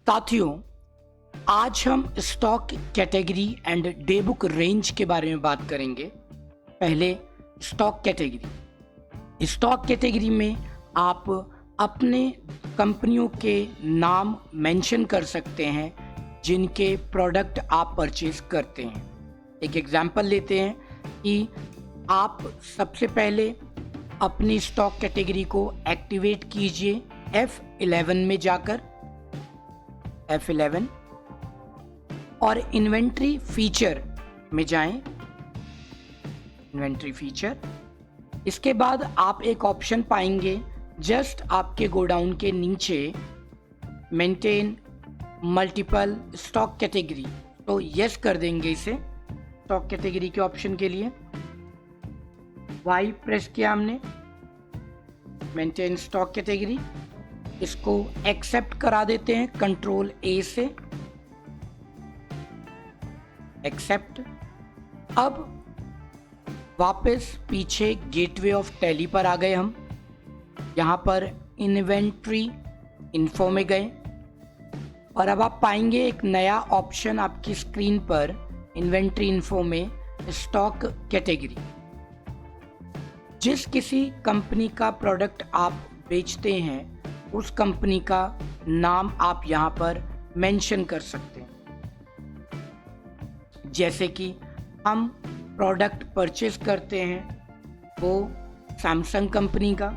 साथियों, आज हम stock category and day book range के बारे में बात करेंगे। पहले स्टॉक कैटेगरी। स्टॉक कैटेगरी में आप अपने कंपनियों के नाम मेंशन कर सकते हैं जिनके प्रोडक्ट आप परचेज करते हैं। एक एग्जांपल लेते हैं कि आप सबसे पहले अपनी स्टॉक कैटेगरी को एक्टिवेट कीजिए F11 में जाकर, F11 और इन्वेंट्री फीचर में जाएं। इन्वेंट्री फीचर, इसके बाद आप एक ऑप्शन पाएंगे जस्ट आपके गोडाउन के नीचे, मेंटेन मल्टीपल स्टॉक कैटेगरी। तो यस कर देंगे इसे स्टॉक कैटेगरी के ऑप्शन के लिए। वाई प्रेस किया हमने, मेंटेन स्टॉक कैटेगरी, इसको एक्सेप्ट करा देते हैं कंट्रोल A से, एक्सेप्ट। अब वापस पीछे गेटवे ऑफ टैली पर आ गए हम। यहाँ पर इन्वेंट्री इन्फो में गए और अब आप पाएंगे एक नया ऑप्शन आपकी स्क्रीन पर इन्वेंट्री इन्फो में, स्टॉक कैटेगरी। जिस किसी कंपनी का प्रोडक्ट आप बेचते हैं उस कंपनी का नाम आप यहाँ पर मेंशन कर सकते हैं। जैसे कि हम प्रोडक्ट परचेज करते हैं वो सैमसंग कंपनी का,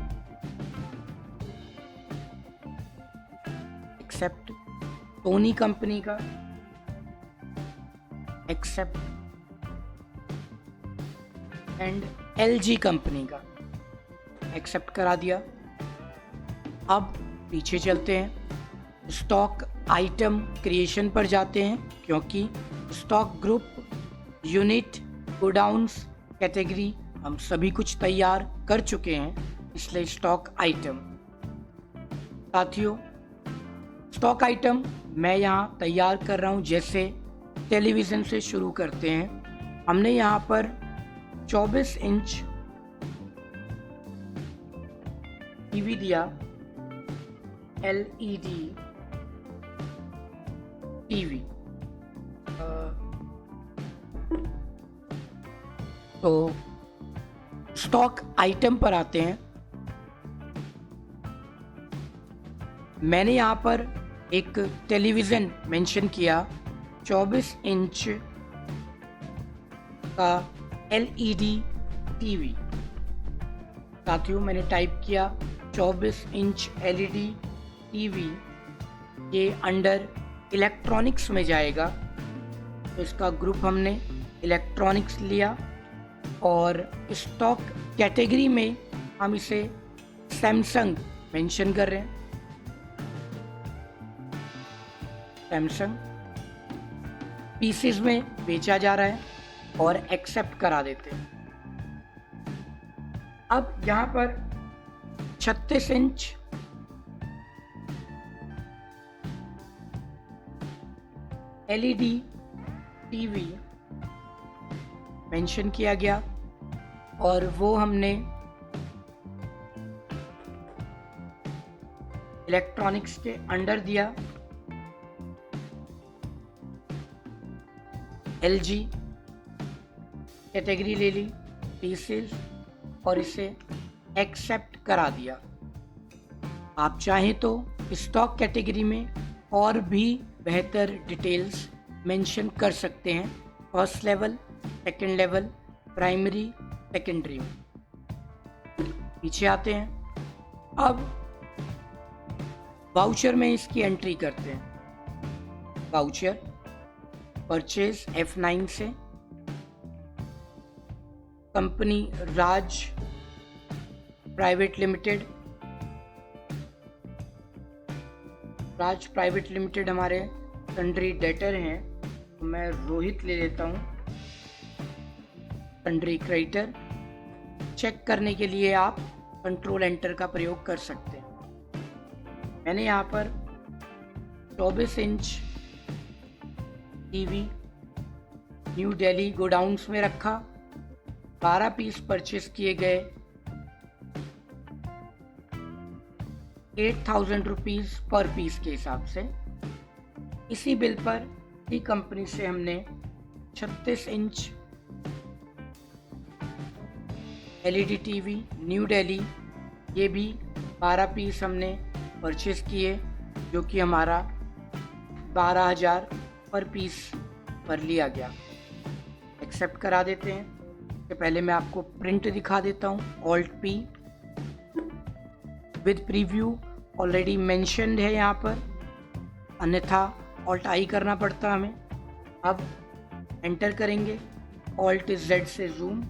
एक्सेप्ट। सोनी कंपनी का, एक्सेप्ट। एंड LG कंपनी का, एक्सेप्ट करा दिया। अब पीछे चलते हैं, स्टॉक आइटम क्रिएशन पर जाते हैं, क्योंकि stock group, unit, godowns, category हम सभी कुछ तैयार कर चुके हैं, इसलिए स्टॉक आइटम। साथियों, स्टॉक आइटम मैं यहाँ तैयार कर रहा हूँ। जैसे टेलीविज़न से शुरू करते हैं। हमने यहाँ पर 24 इंच टीवी दिया, LED टीवी। तो स्टॉक आइटम पर आते हैं। मैंने यहाँ पर एक टेलीविज़न मेंशन किया, 24 इंच का LED टीवी। साथियों, मैंने टाइप किया 24 इंच LED टीवी, ये अंडर इलेक्ट्रॉनिक्स में जाएगा। तो इसका ग्रुप हमने इलेक्ट्रॉनिक्स लिया और स्टॉक कैटेगरी में हम इसे सैमसंग मेंशन कर रहे हैं। सैमसंग पीसेस में बेचा जा रहा है और एक्सेप्ट करा देते हैं। अब यहाँ पर 36 इंच LED टीवी मेंशन किया गया और वो हमने इलेक्ट्रॉनिक्स के अंडर दिया। LG कैटेगरी ले ली, पीसेस, और इसे एक्सेप्ट करा दिया। आप चाहें तो स्टॉक कैटेगरी में और भी बेहतर डिटेल्स मेंशन कर सकते हैं, first level, second level, primary, secondary में। पीछे आते हैं। अब वाउचर में इसकी एंट्री करते हैं। वाउचर परचेज F9 से, कंपनी राज प्राइवेट लिमिटेड। राज प्राइवेट लिमिटेड हमारे सन्ड्री डेटर हैं, तो मैं रोहित ले लेता हूँ। सन्ड्री क्रेडिटर चेक करने के लिए आप कंट्रोल एंटर का प्रयोग कर सकते हैं। मैंने यहाँ पर 24 inch TV new Delhi godowns में रखा। 12 पीस परचेस किए गए, 8,000 रुपीज़ पर पीस के हिसाब से। इसी बिल पर ही कंपनी से हमने 36 inch LED TV new Delhi, ये भी 12 पीस हमने परचेज़ किए, जो कि हमारा 12,000 पर पीस पर लिया गया। एक्सेप्ट करा देते हैं। इससे पहले मैं आपको प्रिंट दिखा देता हूँ। Alt+P with preview already mentioned है यहाँ पर, अन्यथा Alt+I करना पड़ता हमें। अब एंटर करेंगे, Alt+Z से जूम,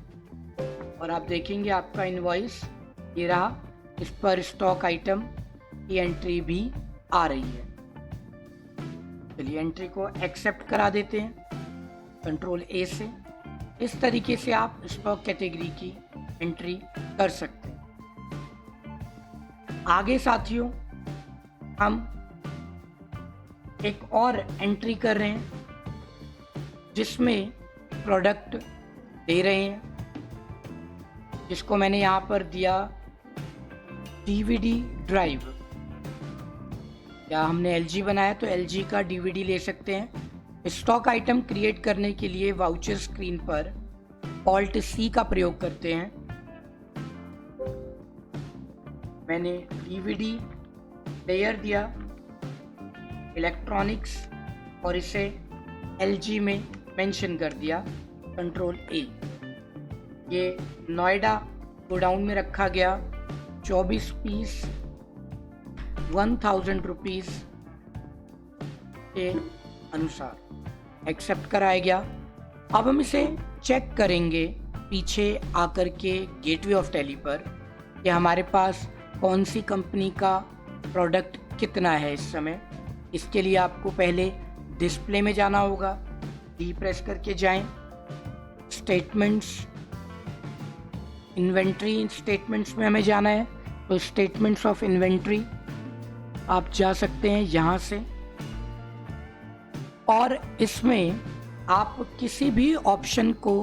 और आप देखेंगे आपका इनवॉइस ये रहा। इस पर स्टॉक आइटम की एंट्री भी आ रही है। चलिए एंट्री को एक्सेप्ट करा देते हैं Ctrl+A से। इस तरीके से आप स्टॉक कैटेगरी की एंट्री कर सकते हैं। आगे साथियों, हम एक और एंट्री कर रहे हैं जिसमें प्रोडक्ट दे रहे हैं, जिसको मैंने यहाँ पर दिया DVD ड्राइव। या हमने LG बनाया तो LG का DVD ले सकते हैं। स्टॉक आइटम क्रिएट करने के लिए वाउचर स्क्रीन पर Alt+C का प्रयोग करते हैं। मैंने DVD लेयर दिया इलेक्ट्रॉनिक्स और इसे LG में मेंशन कर दिया Ctrl+A। ये नोएडा गोडाउन में रखा गया। 24 पीस 1000 रुपीज़ के अनुसार एक्सेप्ट कराया गया। अब हम इसे चेक करेंगे पीछे आकर के गेटवे ऑफ दिल्ली पर कि हमारे पास कौन सी कंपनी का प्रोडक्ट कितना है इस समय। इसके लिए आपको पहले डिस्प्ले में जाना होगा, डी प्रेस करके जाएं, स्टेटमेंट्स, इन्वेंट्री स्टेटमेंट्स में हमें जाना है, तो स्टेटमेंट्स ऑफ इन्वेंट्री आप जा सकते हैं यहाँ से, और इसमें आप किसी भी ऑप्शन को,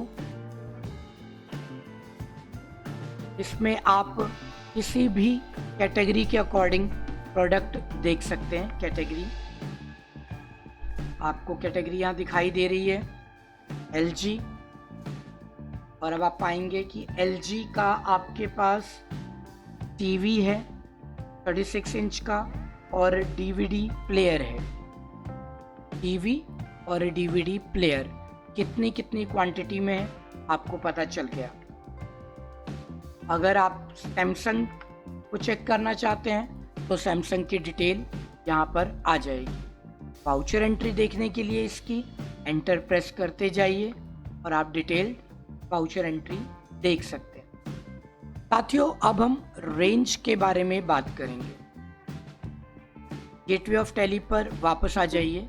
इसमें आप किसी भी कैटेगरी के अकॉर्डिंग प्रोडक्ट देख सकते हैं। कैटेगरी, आपको कैटेगरी यहाँ दिखाई दे रही है LG, और अब आप पाएंगे कि LG का आपके पास टीवी है 36 इंच का और DVD प्लेयर है। टीवी और DVD प्लेयर कितनी कितनी क्वांटिटी में है आपको पता चल गया। अगर आप सैमसंग को चेक करना चाहते हैं तो सैमसंग की डिटेल यहाँ पर आ जाएगी। वाउचर एंट्री देखने के लिए इसकी एंटर प्रेस करते जाइए और आप डिटेल वाउचर एंट्री देख सकते हैं। साथियों, अब हम रेंज के बारे में बात करेंगे। गेटवे ऑफ दिल्ली पर वापस आ जाइए।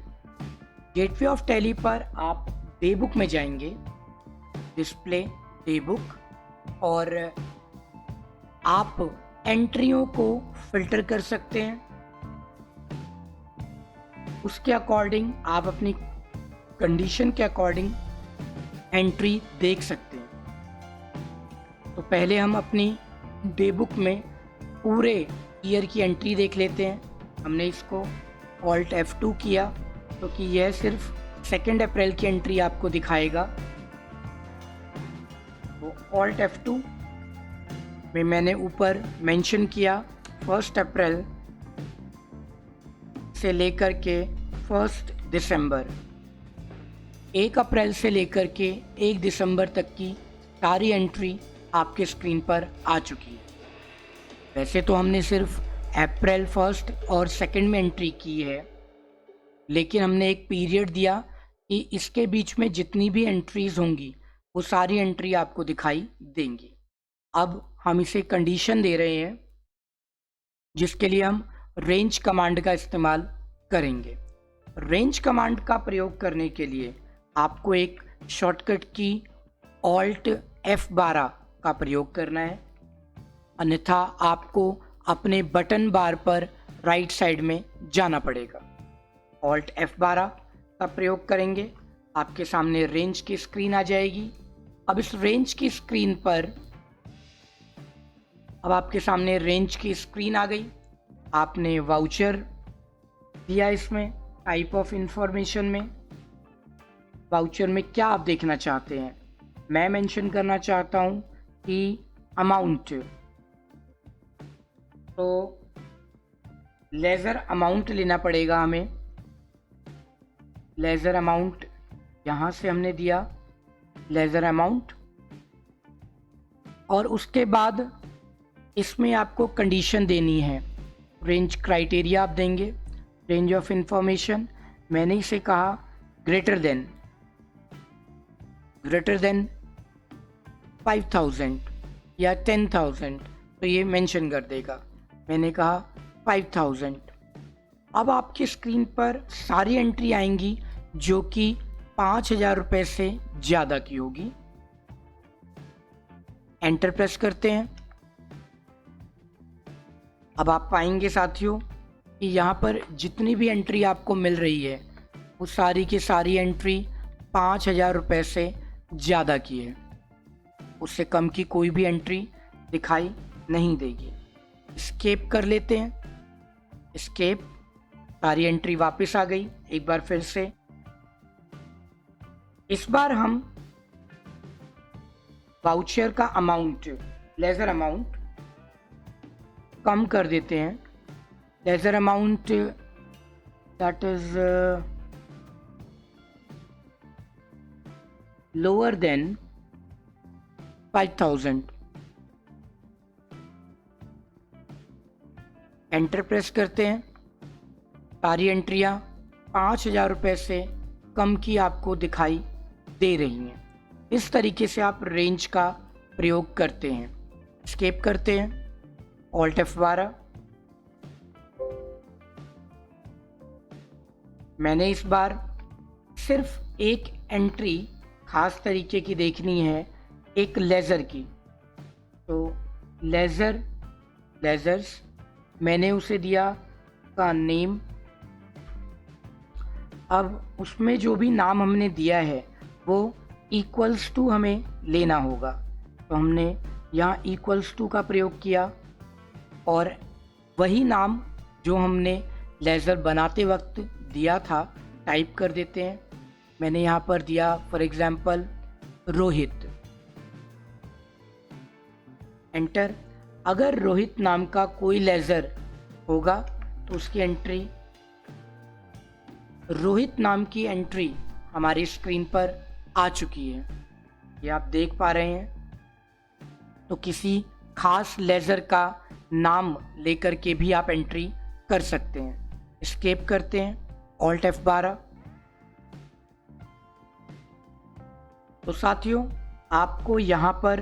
गेटवे ऑफ दिल्ली पर आप डे बुक में जाएंगे, डिस्प्ले डे बुक, और आप एंट्रियों को फिल्टर कर सकते हैं। उसके अकॉर्डिंग आप अपनी कंडीशन के अकॉर्डिंग एंट्री देख सकते हैं। तो पहले हम अपनी डे बुक में पूरे ईयर की एंट्री देख लेते हैं। हमने इसको Alt+F2 किया क्योंकि यह सिर्फ 2 अप्रैल की एंट्री आपको दिखाएगा। तो Alt+F2 में मैंने ऊपर मेंशन किया 1 अप्रैल से लेकर के 1 दिसंबर, 1 अप्रैल से लेकर के 1 दिसंबर तक की सारी एंट्री आपके स्क्रीन पर आ चुकी है। वैसे तो हमने सिर्फ अप्रैल 1 और 2 में एंट्री की है, लेकिन हमने एक पीरियड दिया कि इसके बीच में जितनी भी एंट्रीज होंगी वो सारी एंट्री आपको दिखाई देंगी। अब हम इसे कंडीशन दे रहे हैं जिसके लिए हम रेंज कमांड का इस्तेमाल करेंगे। रेंज कमांड का प्रयोग करने के लिए आपको एक शॉर्टकट की Alt+F12 का प्रयोग करना है, अन्यथा आपको अपने बटन बार पर राइट साइड में जाना पड़ेगा। Alt+F12 का प्रयोग करेंगे, आपके सामने रेंज की स्क्रीन आ जाएगी। अब इस रेंज की स्क्रीन पर, अब आपके सामने रेंज की स्क्रीन आ गई। आपने वाउचर दिया इसमें टाइप ऑफ इंफॉर्मेशन में वाउचर में क्या आप देखना चाहते हैं। मैं मेंशन करना चाहता हूँ कि अमाउंट, तो लेज़र अमाउंट लेना पड़ेगा हमें। लेज़र अमाउंट यहाँ से हमने दिया लेज़र अमाउंट, और उसके बाद इसमें आपको कंडीशन देनी है। रेंज क्राइटेरिया आप देंगे। रेंज ऑफ इंफॉर्मेशन मैंने इसे कहा ग्रेटर देन 5000 या 10,000, तो ये मेंशन कर देगा। मैंने कहा 5000। अब आपकी स्क्रीन पर सारी एंट्री आएंगी जो कि 5,000 रुपये से ज़्यादा की होगी। एंटर प्रेस करते हैं। अब आप पाएंगे साथियों कि यहाँ पर जितनी भी एंट्री आपको मिल रही है वो सारी की सारी एंट्री 5,000 रुपये से ज़्यादा की है। उससे कम की कोई भी एंट्री दिखाई नहीं देगी। एस्केप कर लेते हैं। एस्केप, सारी एंट्री वापस आ गई। एक बार फिर से इस बार हम वाउचर का अमाउंट, लेज़र अमाउंट कम कर देते हैं। Laser amount that is lower than 5,000। Enter press करते हैं। सारी एंट्रियां 5,000 रुपये से कम की आपको दिखाई दे रही हैं। इस तरीके से आप रेंज का प्रयोग करते हैं। एस्केप करते हैं। Alt F12। मैंने इस बार सिर्फ एक एंट्री खास तरीके की देखनी है, एक लेज़र की। तो लेज़र्स मैंने उसे दिया का नेम। अब उसमें जो भी नाम हमने दिया है वो इक्वल्स टू हमें लेना होगा। तो हमने यहाँ इक्वल्स टू का प्रयोग किया और वही नाम जो हमने लेज़र बनाते वक्त दिया था टाइप कर देते हैं। मैंने यहाँ पर दिया फॉर एग्जांपल रोहित। एंटर। अगर रोहित नाम का कोई लेज़र होगा तो उसकी एंट्री, रोहित नाम की एंट्री हमारी स्क्रीन पर आ चुकी है, ये आप देख पा रहे हैं। तो किसी खास लेज़र का नाम लेकर के भी आप एंट्री कर सकते हैं। एस्केप करते हैं। Alt F12। तो साथियों, आपको यहाँ पर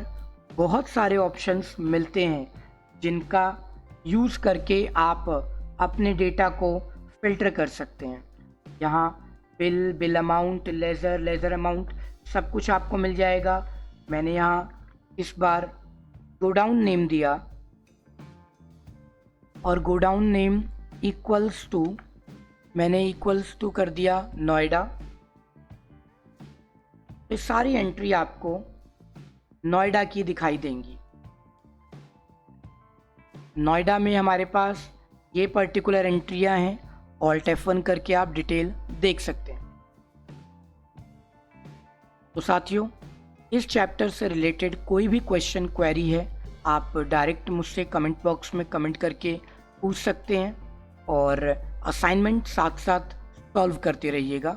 बहुत सारे ऑप्शंस मिलते हैं जिनका यूज़ करके आप अपने डेटा को फिल्टर कर सकते हैं। यहाँ बिल अमाउंट, लेज़र अमाउंट सब कुछ आपको मिल जाएगा। मैंने यहाँ इस बार गोडाउन नेम दिया और गोडाउन नेम इक्वल्स टू, मैंने इक्वल्स टू कर दिया नोएडा। ये सारी एंट्री आपको नोएडा की दिखाई देंगी। नोएडा में हमारे पास ये पर्टिकुलर एंट्रियां हैं। ऑल्ट F1 करके आप डिटेल देख सकते हैं। तो साथियों, इस चैप्टर से रिलेटेड कोई भी क्वेश्चन, क्वेरी है, आप डायरेक्ट मुझसे कमेंट बॉक्स में कमेंट करके पूछ सकते हैं और असाइनमेंट साथ साथ सॉल्व करते रहिएगा।